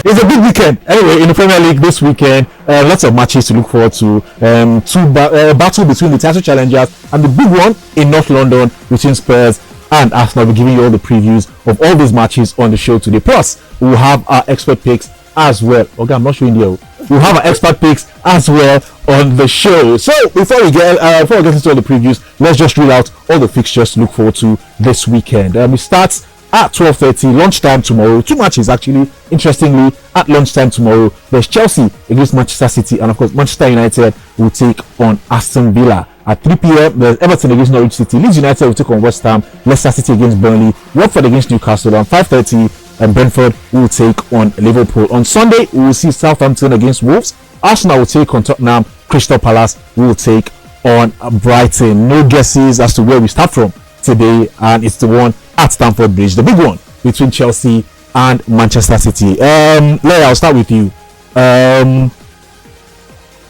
It's a big weekend. Anyway, in the Premier League this weekend, lots of matches to look forward to. Battle between the title challengers and the big one in North London between Spurs and Arsenal. We're giving you all the previews of all these matches on the show today. Plus, we'll have our expert picks as well. Okay, I'm not showing you. We'll have our expert picks as well on the show. So before we get into all the previews, let's just rule out all the fixtures to look forward to this weekend. We start at 12:30 lunchtime tomorrow. Two matches actually. Interestingly, at lunchtime tomorrow, there's Chelsea against Manchester City, and of course Manchester United will take on Aston Villa. At 3 p.m, there's Everton against Norwich City. Leeds United will take on West Ham. Leicester City against Burnley. Watford against Newcastle. And 5:30, and Brentford will take on Liverpool. On Sunday, we will see Southampton against Wolves. Arsenal will take on Tottenham. Crystal Palace will take on Brighton. No guesses as to where we start from today, and it's the one at Stamford Bridge, the big one between Chelsea and Manchester City. Leia, I'll start with you.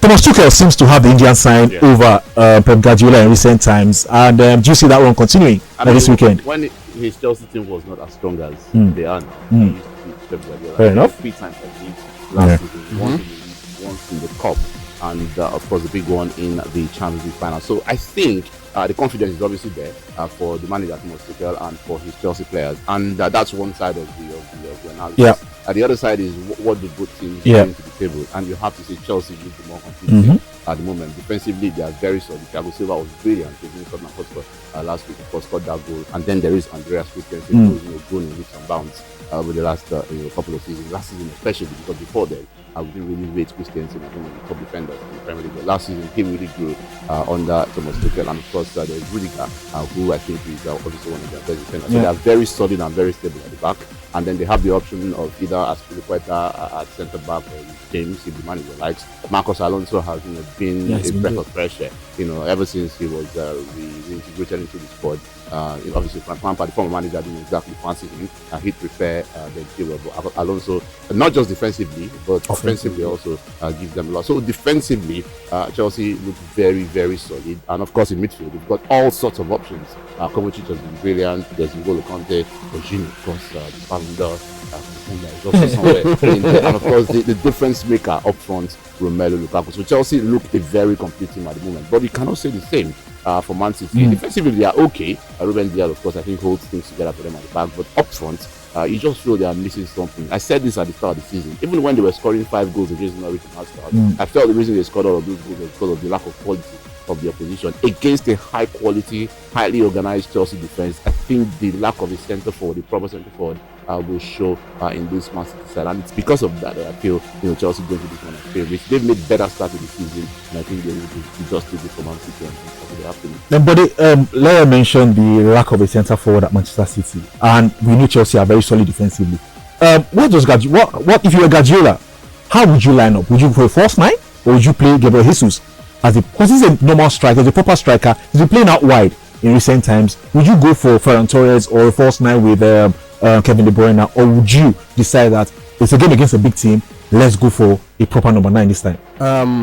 Thomas Tuchel seems to have the Indian sign over Pep Guardiola in recent times, and do you see that one continuing this weekend? When his Chelsea team was not as strong as they are now, he used to beat Pep Guardiola. Fair enough. 3 times at least last season, once in the cup, and of course the big one in the Champions League final. So I think the confidence is obviously there for the manager Thomas Tuchel and for his Chelsea players, and that's one side of the analysis. Yeah. The other side is what the both teams bring to the table, and you have to say Chelsea look the more complete at the moment. Defensively, they are very solid. Thiago Silva was brilliant against Tottenham Hotspur last week. Of course, scored that goal, and then there is Andreas Christensen, who's grown in leaps and bounds over the last couple of seasons. Last season, especially because before then, we didn't really rate Christensen as one of the top defenders in the Premier League. But last season, he really grew under Thomas Tuchel, and of course, there's Rudiger, who I think is obviously one of their best defenders. So they are very solid and very stable at the back. And then they have the option of either Azpilicueta at centre back or James, if the manager likes. Marcos Alonso has been a breath of fresh air, ever since he was reintegrated into the squad. Obviously, Frank Lampard, the former manager, didn't exactly fancy him. He'd prefer the Chilwell. But Alonso, not just defensively, but offensively also gives them a lot. So defensively, Chelsea look very, very solid. And of course, in midfield, they've got all sorts of options. Kovacic has been brilliant. There's N'Golo Kante, Jorginho, of course, the Ballon d'Or is also somewhere in there. And of course, the difference maker up front, Romelu Lukaku. So Chelsea look a very complete team at the moment. But you cannot say the same for Man City. Defensively, they are okay. Ruben Dias, of course, I think holds things together for them at the back. But up front, you just feel they are missing something. I said this at the start of the season. Even when they were scoring 5 goals against Norwich and Arsenal, I felt the reason they scored all of those goals was because of the lack of quality of the opposition against a high quality, highly organized Chelsea defense. I think the lack of a centre forward, the proper centre forward, will show in this Man City side, and it's because of that I feel Chelsea going to this one as favorites. They've made better start to the season, and I think they will do justice for Man City and they have to. Leia mentioned the lack of a centre forward at Manchester City, and we know Chelsea are very solid defensively. What if you were Guardiola? How would you line up? Would you go for a false 9, or would you play Gabriel Jesus because he's a normal striker, he's a proper striker, he's been playing out wide in recent times? Would you go for Ferran Torres or a false 9 with Kevin De Bruyne, or would you decide that it's a game against a big team, let's go for a proper number 9 this time?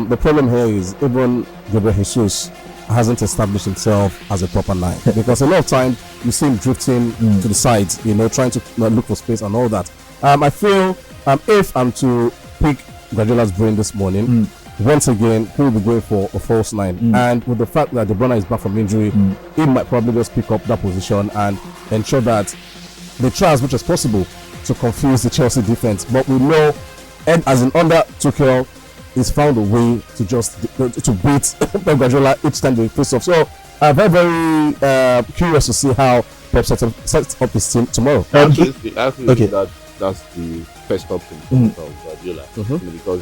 The problem here is even Gabriel Jesus hasn't established himself as a proper 9 because a lot of time you see him drifting to the sides, trying to look for space and all that. I feel if I'm to pick Guardiola's brain this morning, once again, he will be going for a false 9. And with the fact that De Bruyne is back from injury, he might probably just pick up that position and ensure that they try as much as possible to confuse the Chelsea defense. But we know, and as in under Tuchel, he's found a way to just to beat Pep Guardiola each time they face off. So I'm very, very curious to see how Pep sets up his team tomorrow. That's the first option for Guardiola, because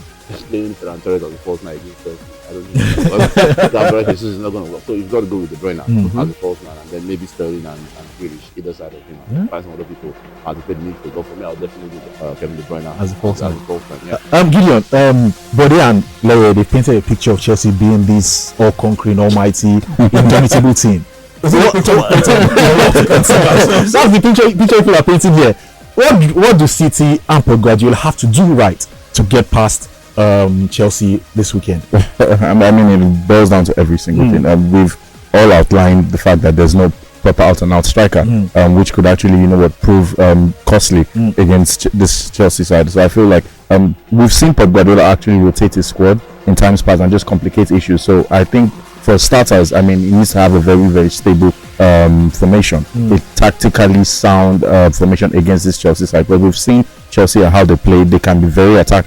playing Ferran Torres as a false 9 against Chelsea, I don't think Gabriel Jesus is not going to work. So you've got to go with De Bruyne as a false 9, and then maybe Sterling and Grealish either side of him. Find some other people to play the midfield. But for me, I'll definitely do Kevin De Bruyne as a false 9. Gideon, Bode and Leia, they painted a picture of Chelsea being this all-conquering, almighty, indomitable team. That's the picture people are painting here. What do City and Pep Guardiola have to do right to get past Chelsea this weekend? I mean, it boils down to every single thing. We've all outlined the fact that there's no proper out and out striker, which could actually, prove costly against this Chelsea side. So I feel like we've seen Pep Guardiola actually rotate his squad in times past and just complicate issues. So I think for starters, I mean, he needs to have a very, very stable formation, a tactically sound formation against this Chelsea side. But we've seen Chelsea and how they play. They can be very attack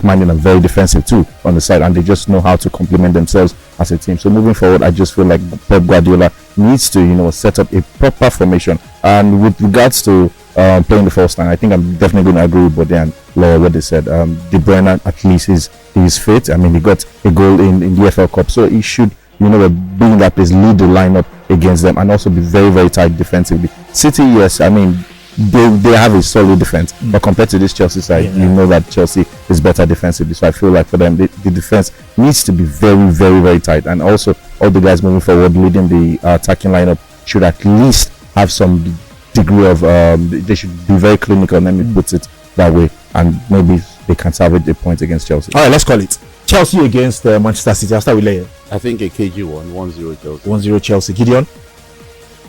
minded and very defensive too on the side, and they just know how to complement themselves as a team. So moving forward, I just feel like Pep Guardiola needs to set up a proper formation. And with regards to playing the false nine, I think I'm definitely going to agree with Bode and Laura what they said. De Bruyne at least is fit. I mean, he got a goal in the FL Cup, so he should be in that place, lead the lineup against them, and also be very, very tight defensively. City, yes, I mean, they have a solid defense, but compared to this Chelsea side, you know that Chelsea is better defensively. So I feel like for them, the defense needs to be very, very, very tight, and also all the guys moving forward, leading the attacking lineup, should at least have some degree of they should be very clinical. Let me put it that way, and maybe they can salvage a point against Chelsea. All right, let's call it Chelsea against Manchester City. I'll start with Leia. I think a KG 1-0 Chelsea. 1-0 Chelsea. Gideon.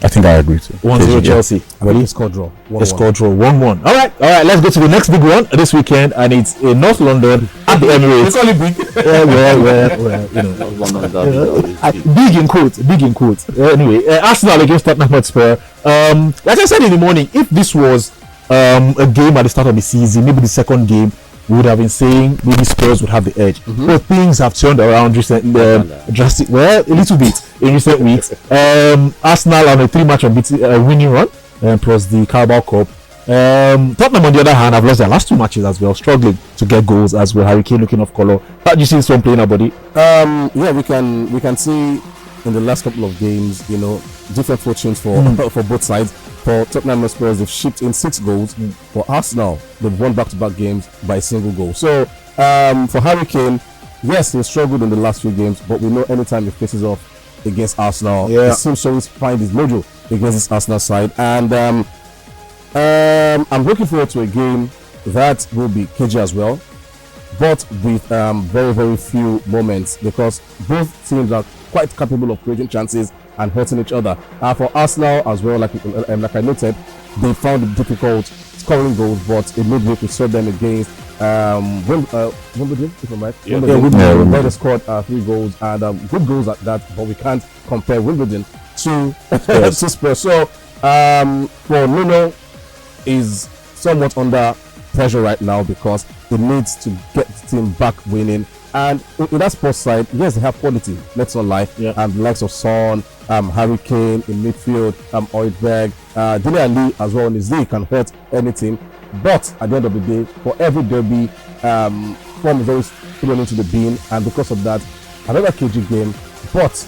I think I agree too. 1-0 Chelsea. Ready? Score draw. A score draw. 1-1. All right. Let's go to the next big one this weekend, and it's in North London at the Emirates. It's only big. Big in quotes. Anyway, Arsenal against Tottenham Hotspur. Like I said in the morning, if this was a game at the start of the season, maybe the second game, we would have been saying maybe Spurs would have the edge. But things have turned around recently, drastic. Well, a little bit in recent weeks. Arsenal on a 3-match winning run, plus the Carabao Cup. Tottenham, on the other hand, have lost their last 2 matches as well, struggling to get goals as well. Harry Kane looking off colour. How do you see this one playing, buddy? Yeah, we can see in the last couple of games, different fortunes for both sides. For Tottenham Spurs, they've shipped in 6 goals. For Arsenal, they've won back-to-back games by a single goal. So for Harry Kane, yes, he struggled in the last few games, but we know anytime he faces off against Arsenal, he seems to always find his mojo against this Arsenal side. And I'm looking forward to a game that will be cagey as well, but with very, very few moments, because both teams are quite capable of creating chances and hurting each other. For Arsenal as well, like I noted, they found it difficult scoring goals, but it made we saw them against Wimbledon, if I'm right. Wimbledon. They scored 3 goals, and good goals at that, but we can't compare Wimbledon to Spurs. So for Nuno, is somewhat under pressure right now because he needs to get the team back winning. And in that sports side, yes, they have quality, let's not lie. And the likes of Son, Harry Kane in midfield, Højbjerg, Dele Alli as well on his day can hurt any team. But at the end of the day, for every derby, form is always thrown into the bin, and because of that, another KG game. But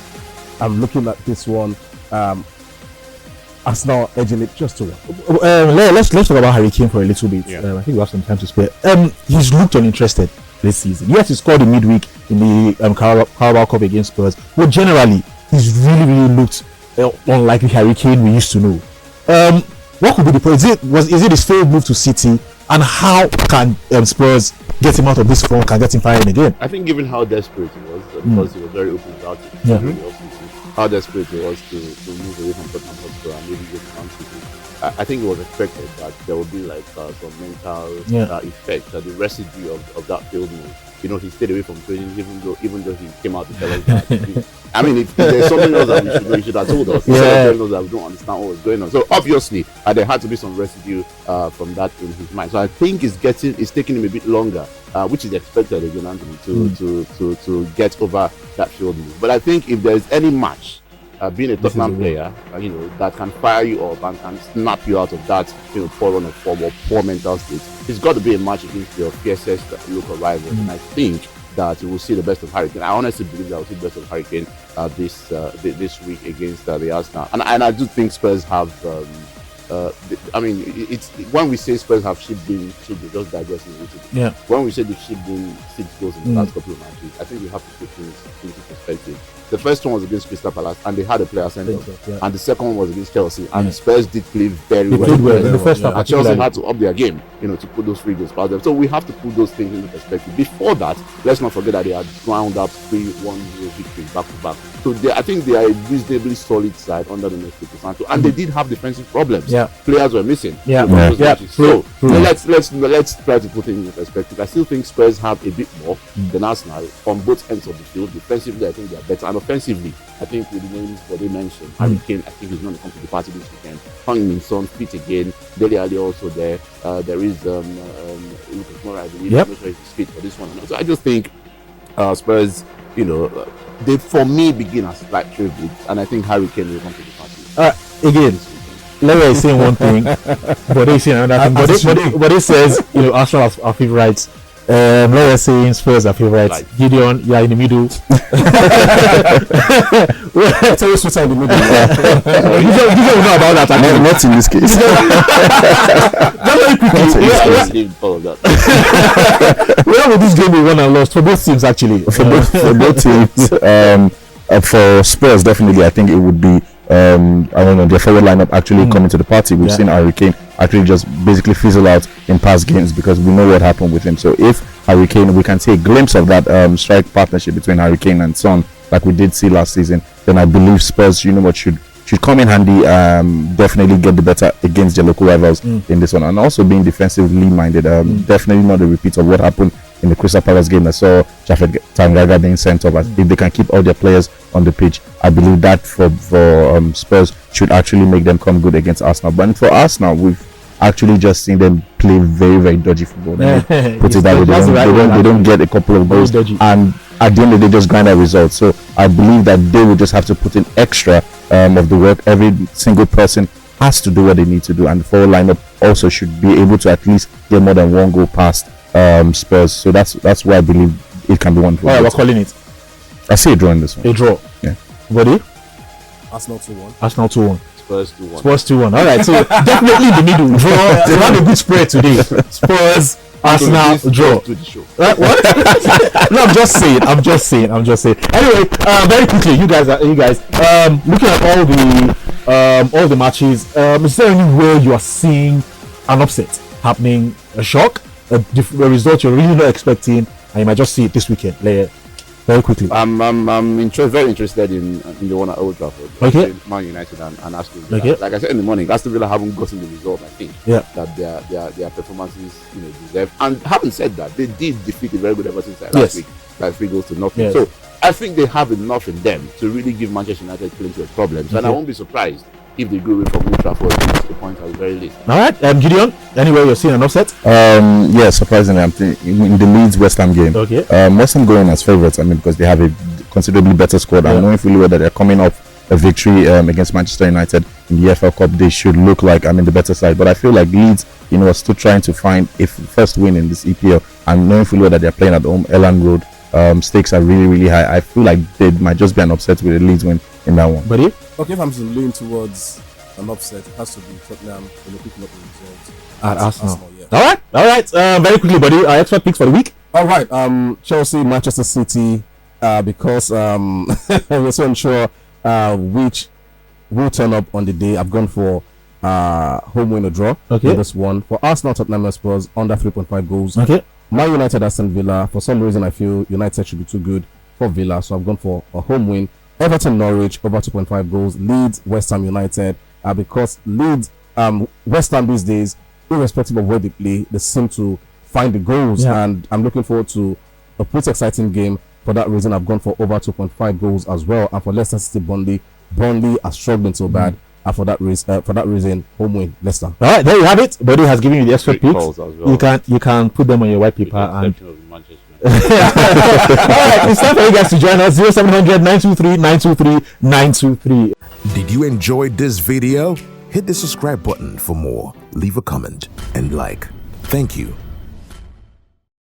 I'm looking at this one, Arsenal edging it just to one. Let's talk about Harry Kane for a little bit. I think we have some time to spare. He's looked uninterested this season. Yes, he scored in midweek in the Carabao Cup against Spurs, but generally he's really looked unlike the Harry Kane we used to know. What could be the point? Is it his failed move to City, and how can Spurs get him out of this form, can get him firing again? I think given how desperate he was, because he was very open about it, how desperate he was to move away from Tottenham Hotspur and maybe get to Man City, I think it was expected that there would be like some mental effect, the residue of that failed move. He stayed away from training even though he came out to tell us that. I mean, if there's something else that we should know, he should have told us. Instead of telling us that we don't understand what was going on. So obviously, there had to be some residue from that in his mind. So I think it's taking him a bit longer, which is expected again, Anthony, to get over that field move. But I think if there's any match, being a Tottenham player, that can fire you up and can snap you out of that, poor run of form or poor mental state, it's got to be a match against your fiercest local rival. And I think that we will see the best of Harry Kane. I honestly believe that we'll see the best of Harry Kane this week against the Arsenal. And I do think Spurs have. It's when we say Spurs have shipped in, should be just digressing a little bit. When we say they've shipped in 6 goals in the last couple of matches, I think we have to put things into perspective. The first one was against Crystal Palace, and they had a player sent off. And the second one was against Chelsea, and Spurs did play very well. In the first half, and Chelsea had to up their game, to put those 3 goals past them. So we have to put those things into perspective. Before that, let's not forget that they had ground up 3-1-0 victories back to back So I think they are a reasonably solid side under the next Santo, and they did have defensive problems. Yeah. Players were missing. Yeah. So let's try to put it in perspective. I still think Spurs have a bit more than Arsenal on both ends of the field. Defensively, I think they are better, and offensively, I think with the names that they mentioned, Harry Kane, I think he's going to come to the party this weekend. Heung-min Son fit again. Dele Alli also there. There is Lucas Moura, I believe. I'm not sure if he's fit for this one or not. So I just think Spurs, they for me begin as slight favorites, and I think Harry Kane will come to the party. Again, Larry is saying one thing, but they saying another thing. But it says, Arsenal are favorites. Larry is saying Spurs are favorites. Like. Gideon, you are in the middle. I tell you what's in the middle. You don't know about that. Not in this case. Very quickly. Where would this game be won and lost for both teams actually? For both teams, for Spurs definitely, I think it would be I don't know, their forward lineup actually coming to the party. We've seen Harry Kane actually just basically fizzle out in past games because we know what happened with him. So if Harry Kane, we can see a glimpse of that strike partnership between Harry Kane and Son, like we did see last season, then I believe Spurs, should come in handy. Definitely get the better against their local rivals in this one, and also being defensively minded. Definitely not a repeat of what happened in the Crystal Palace game. I saw Japhet Tanganga being sent off. If they can keep all their players on the pitch, I believe that for Spurs should actually make them come good against Arsenal. But for Arsenal, we've actually just seen them play very, very dodgy football. Put it that way, they don't get a couple of goals, and at the end of the day, just grind out results. So I believe that they will just have to put in extra of the work. Every single person has to do what they need to do, and the forward lineup also should be able to at least get more than one goal past Spurs. So that's why I believe it can be one. All right, we're calling it. I see a draw in this one. A draw. Yeah. Buddy? Arsenal 2-1. Arsenal 2-1. Spurs 2-1. Spurs 2-1. All right, so definitely in the middle. Draw. They have a good spread today. Spurs, Arsenal, draw. To the show. What? No, I'm just saying. Anyway, very quickly, you guys. Looking at all the matches, is there anywhere you are seeing an upset happening, a shock, a result you're really not expecting, and you might just see it this weekend? Very quickly. I'm very interested in the one at Old Trafford. Okay. Man United and Aston Villa. Okay. Like I said in the morning, Aston Villa haven't gotten the result, I think, that their performances deserve. And having said that, they did defeat a very good Everton side last week, like 3-0. Yes. So I think they have enough in them to really give Manchester United plenty of problems. And I won't be surprised if they go away from Old Trafford to the point at the very least. All right, Gideon, anywhere you're seeing an upset? Yeah, surprisingly, I'm in the Leeds West Ham game. Okay. West Ham going as favourites. I mean, because they have a considerably better squad. I know fully well that they're coming off a victory against Manchester United in the FA Cup. They should look like the better side. But I feel like Leeds, are still trying to find a first win in this EPL, and knowing fully well that they're playing at home, Elland Road. Stakes are really, really high. I feel like they might just be an upset with a Leeds win in that one. Buddy? Okay, if I'm to lean towards an upset, it has to be Tottenham picking up the result At Arsenal. yeah. All right. Very quickly, buddy. Our expert picks for the week. All right. Chelsea, Manchester City, because we're so unsure which will turn up on the day. I've gone for home win or draw. Okay. This one for Arsenal, Tottenham Spurs under 3.5 goals. Okay. Man United, Aston Villa. For some reason, I feel United should be too good for Villa, so I've gone for a home win. Everton, Norwich over 2.5 goals. Leeds, West Ham United, because Leeds, West Ham these days, irrespective of where they play, they seem to find the goals, and I'm looking forward to a pretty exciting game. For that reason, I've gone for over 2.5 goals as well. And for Leicester City, Burnley are struggling so bad. And for that reason, home win, Leicester. All right, there you have it. Buddy has given you the extra picks. Well. You can put them on your white paper and. All right, it's time for you guys to join us. 0700 923 923 923. Did you enjoy this video? Hit the subscribe button for more. Leave a comment and like. Thank you.